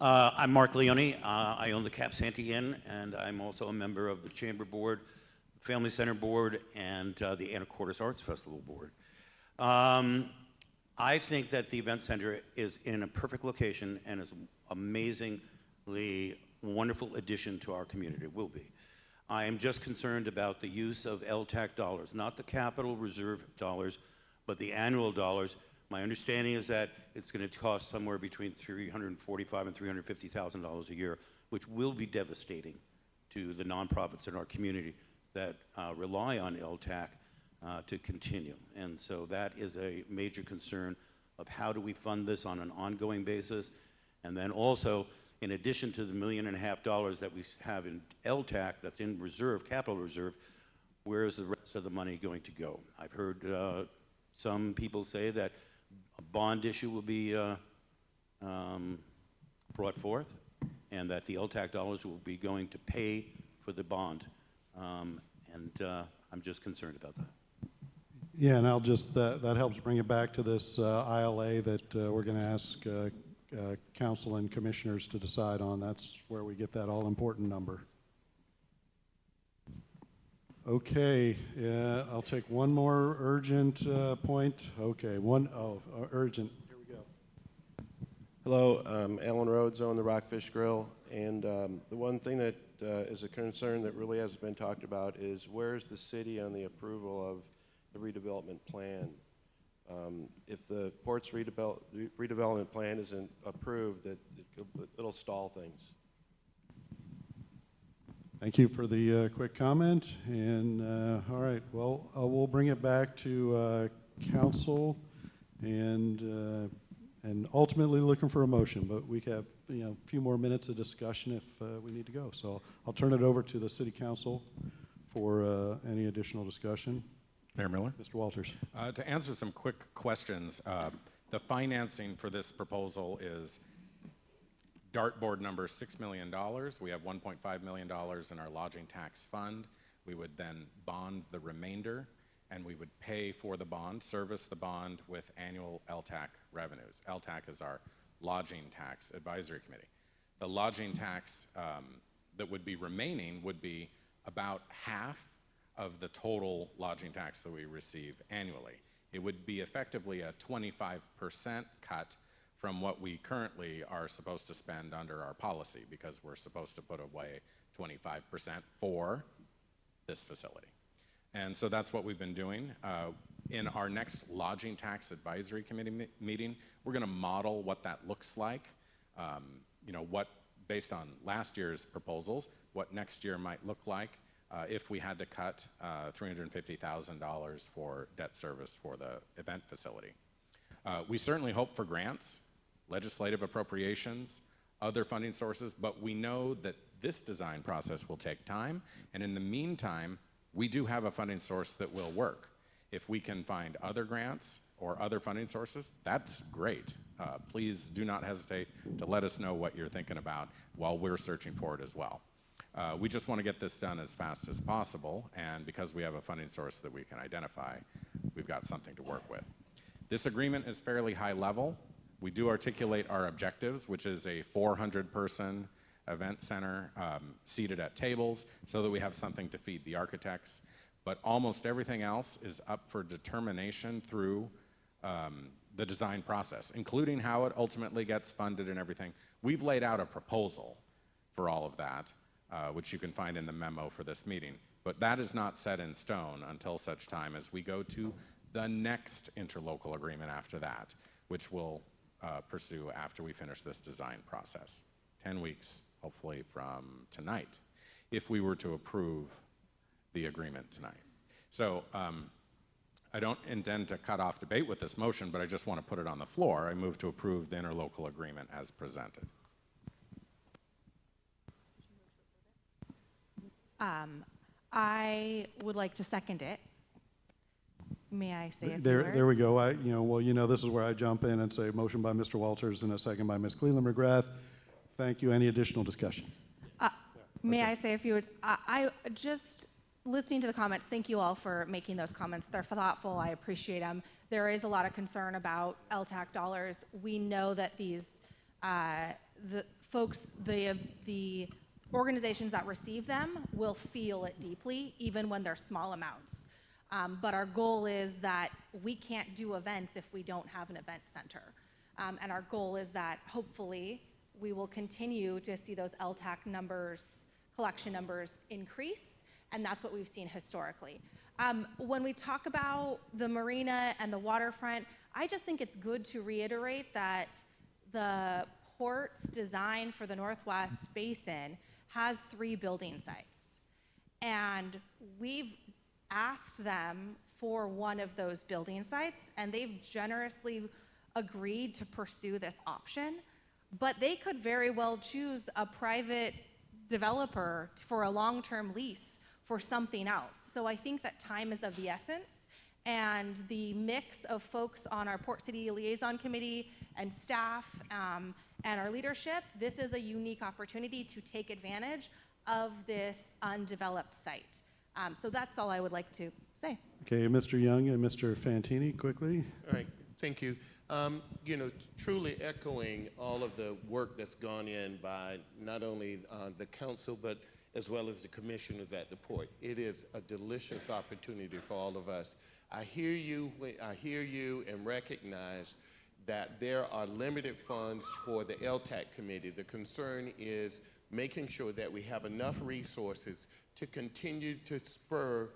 I'm Mark Leone. I own the Cap Santy Inn, and I'm also a member of the Chamber Board, Family Center Board, and the Anacortes Arts Festival Board. I think that the event center is in a perfect location and is an amazingly wonderful addition to our community. It will be. I am just concerned about the use of LTAC dollars, not the capital reserve dollars, but the annual dollars. My understanding is that it's going to cost somewhere between $345,000 and $350,000 a year, which will be devastating to the nonprofits in our community that rely on LTAC to continue. And so that is a major concern of how do we fund this on an ongoing basis. And then also, in addition to the $1.5 million that we have in LTAC that's in reserve, capital reserve, where is the rest of the money going to go? I've heard some people say that a bond issue will be brought forth, and that the LTAC dollars will be going to pay for the bond. I'm just concerned about that. Yeah, and I'll just, that helps bring it back to this ILA that we're going to ask council and commissioners to decide on. That's where we get that all-important number. Okay, I'll take one more urgent point. Okay, urgent. Here we go. Hello, Alan Rhodes, own the Rockfish Grill, and the one thing that is a concern that really hasn't been talked about is where's the city on the approval of the redevelopment plan? If the port's redevelopment plan isn't approved, it'll stall things. Thank you for the quick comment. And all right, well, we'll bring it back to council and ultimately looking for a motion. But we have a few more minutes of discussion if we need to go. So I'll turn it over to the city council for any additional discussion. Mayor Miller? Mr. Walters. To answer some quick questions, the financing for this proposal is dartboard number $6 million. We have $1.5 million in our lodging tax fund. We would then bond the remainder, and we would pay for the bond, service the bond with annual LTAC revenues. LTAC is our lodging tax advisory committee. The lodging tax that would be remaining would be about half of the total lodging tax that we receive annually. It would be effectively a 25% cut from what we currently are supposed to spend under our policy, because we're supposed to put away 25% for this facility. And so that's what we've been doing. In our next lodging tax advisory committee meeting, we're going to model what that looks like, based on last year's proposals, what next year might look like if we had to cut $350,000 for debt service for the event facility. We certainly hope for grants, legislative appropriations, other funding sources, but we know that this design process will take time, and in the meantime, we do have a funding source that will work. If we can find other grants or other funding sources, that's great. Please do not hesitate to let us know what you're thinking about while we're searching for it as well. We just want to get this done as fast as possible, and because we have a funding source that we can identify, we've got something to work with. This agreement is fairly high level. We do articulate our objectives, which is a 400-person event center seated at tables so that we have something to feed the architects. But almost everything else is up for determination through the design process, including how it ultimately gets funded and everything. We've laid out a proposal for all of that, which you can find in the memo for this meeting. But that is not set in stone until such time as we go to the next interlocal agreement after that, which we'll pursue after we finish this design process. 10 weeks, hopefully from tonight, if we were to approve the agreement tonight. So I don't intend to cut off debate with this motion, but I just want to put it on the floor. I move to approve the interlocal agreement as presented. I would like to second it. May I say a few There, words? there we go. This is where I jump in and say motion by Mr. Walters and a second by Ms. Cleland McGrath. Thank you. Any additional discussion? May I say a few words? I just listening to the comments, thank you all for making those comments. They're thoughtful. I appreciate them. There is a lot of concern about LTAC dollars. We know that these, the folks, the organizations that receive them will feel it deeply, even when they're small amounts. But our goal is that we can't do events if we don't have an event center. And our goal is that hopefully we will continue to see those LTAC numbers, collection numbers increase, and that's what we've seen historically. When we talk about the marina and the waterfront, I just think it's good to reiterate that the port's design for the Northwest Basin has 3 building sites. And we've asked them for one of those building sites, and they've generously agreed to pursue this option. But they could very well choose a private developer for a long-term lease for something else. So I think that time is of the essence, and the mix of folks on our Port City Liaison Committee and staff and our leadership, this is a unique opportunity to take advantage of this undeveloped site. So that's all I would like to say. Okay, Mr. Young and Mr. Fantini, quickly. All right, thank you. Truly echoing all of the work that's gone in by not only the council, but as well as the commissioners at the port. It is a delicious opportunity for all of us. I hear you and recognize that there are limited funds for the LTAC committee. The concern is making sure that we have enough resources to continue to spur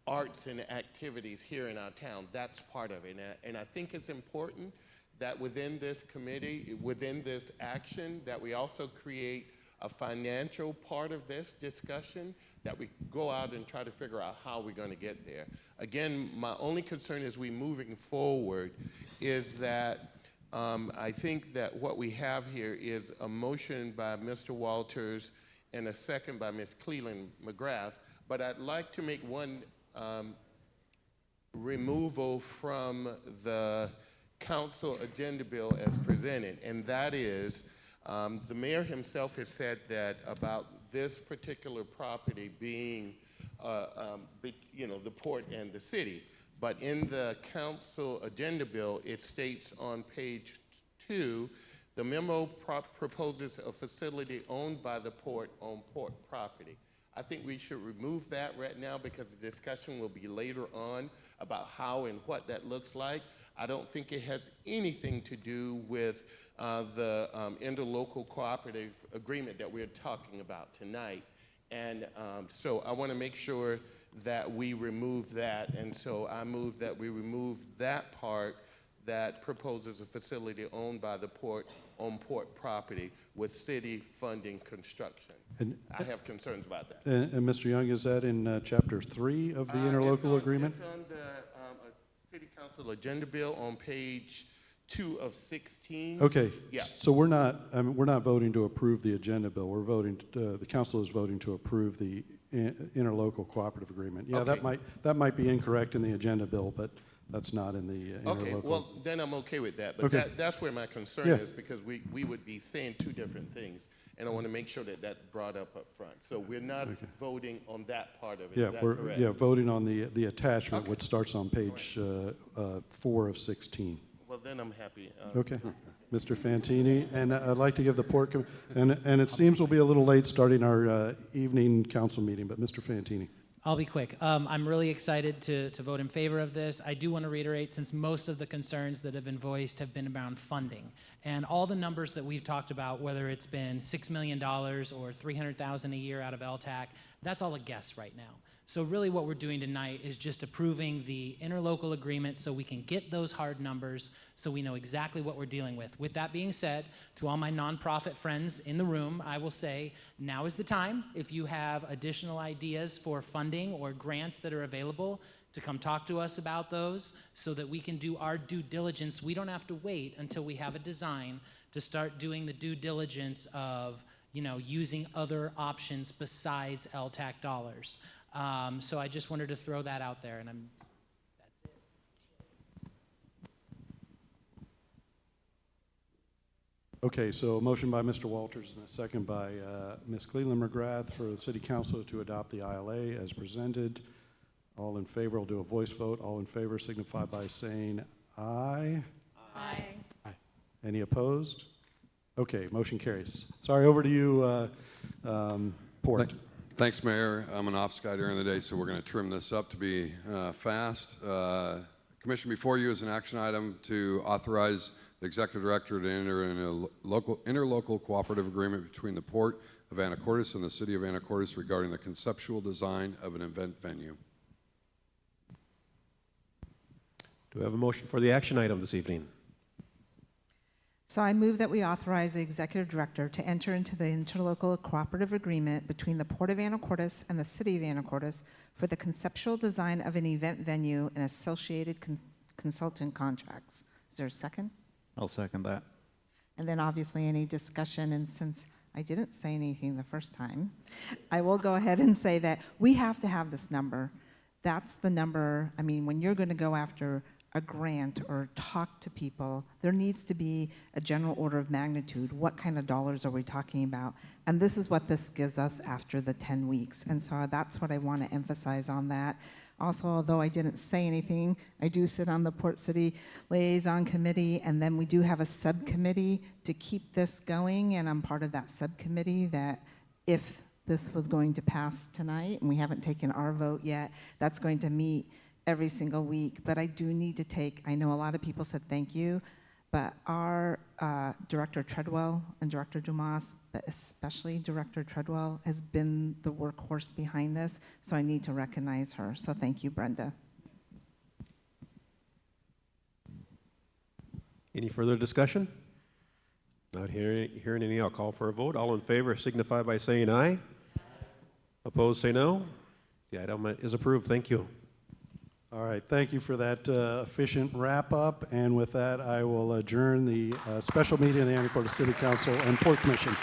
arts and activities here in our town. That's part of it. And I think it's important that within this committee, within this action, that we also create a financial part of this discussion, that we go out and try to figure out how we're going to get there. Again, my only concern as we moving forward is that I think that what we have here is a motion by Mr. Walters and a second by Ms. Cleland McGrath, but I'd like to make one removal from the council agenda bill as presented, and that is the mayor himself has said that about this particular property being the port and the city, but in the council agenda bill it states on page 2 The memo proposes a facility owned by the port on port property. I think we should remove that right now because the discussion will be later on about how and what that looks like. I don't think it has anything to do with the interlocal cooperative agreement that we're talking about tonight. And so I want to make sure that we remove that. And so I move that we remove that part that proposes a facility owned by the port on port property with city funding construction. And- I have concerns about that. And Mr. Young, is that in Chapter 3 of the interlocal agreement? It's on the City Council agenda bill on page 2 of 16. Okay, Yeah. so we're not voting to approve the agenda bill. We're voting, the council is voting to approve the interlocal cooperative agreement. Yeah, Okay. that might be incorrect in the agenda bill, but that's not in the Okay, interlocal. well, then I'm okay with that. But Okay. that's where my concern Yeah. is because we would be saying two different things. And I want to make sure that that's brought up front. So we're not voting on that part of it. Yeah, Is that we're correct? voting on the attachment, Okay. which starts on page 4 of 16. Well, then I'm happy. Okay, Mr. Fantini, and I'd like to give the port, and it seems we'll be a little late starting our evening council meeting, but Mr. Fantini. I'll be quick. I'm really excited to vote in favor of this. I do want to reiterate, since most of the concerns that have been voiced have been around funding, and all the numbers that we've talked about, whether it's been $6 million or $300,000 a year out of LTAC, that's all a guess right now. So really what we're doing tonight is just approving the interlocal agreement so we can get those hard numbers so we know exactly what we're dealing with. With that being said, to all my nonprofit friends in the room, I will say now is the time. If you have additional ideas for funding or grants that are available, to come talk to us about those so that we can do our due diligence. We don't have to wait until we have a design to start doing the due diligence of, using other options besides LTAC dollars. So I just wanted to throw that out there, and that's it. Okay, so a motion by Mr. Walters and a second by Ms. Cleland McGrath for the City Council to adopt the ILA as presented. All in favor, we'll do a voice vote. All in favor signify by saying aye. Aye. Any opposed? Okay, motion carries. Sorry, over to you, Port. Thanks, Mayor. I'm an ops guy during the day, so we're going to trim this up to be fast. Commission before you is an action item to authorize the executive director to enter in a interlocal cooperative agreement between the Port of Anacortes and the City of Anacortes regarding the conceptual design of an event venue. Do we have a motion for the action item this evening? So I move that we authorize the executive director to enter into the interlocal cooperative agreement between the Port of Anacortes and the City of Anacortes for the conceptual design of an event venue and associated consultant contracts. Is there a second? I'll second that. And then obviously any discussion, and since I didn't say anything the first time, I will go ahead and say that we have to have this number. That's the number. I mean, when you're going to go after a grant or talk to people, there needs to be a general order of magnitude. What kind of dollars are we talking about? And this is what this gives us after the 10 weeks. And so that's what I want to emphasize on that. Also, although I didn't say anything, I do sit on the Port City Liaison Committee, and then we do have a subcommittee to keep this going, and I'm part of that subcommittee that if this was going to pass tonight, and we haven't taken our vote yet, that's going to meet every single week. But I do need to take, I know a lot of people said thank you, but our Director Treadwell and Director Dumas, but especially Director Treadwell, has been the workhorse behind this, so I need to recognize her. So thank you, Brenda. Any further discussion? Not hearing any, I'll call for a vote. All in favor signify by saying aye. Opposed, say no. The item is approved. Thank you. All right, thank you for that efficient wrap-up. And with that, I will adjourn the special meeting of the Anacortes City Council and Port Commission.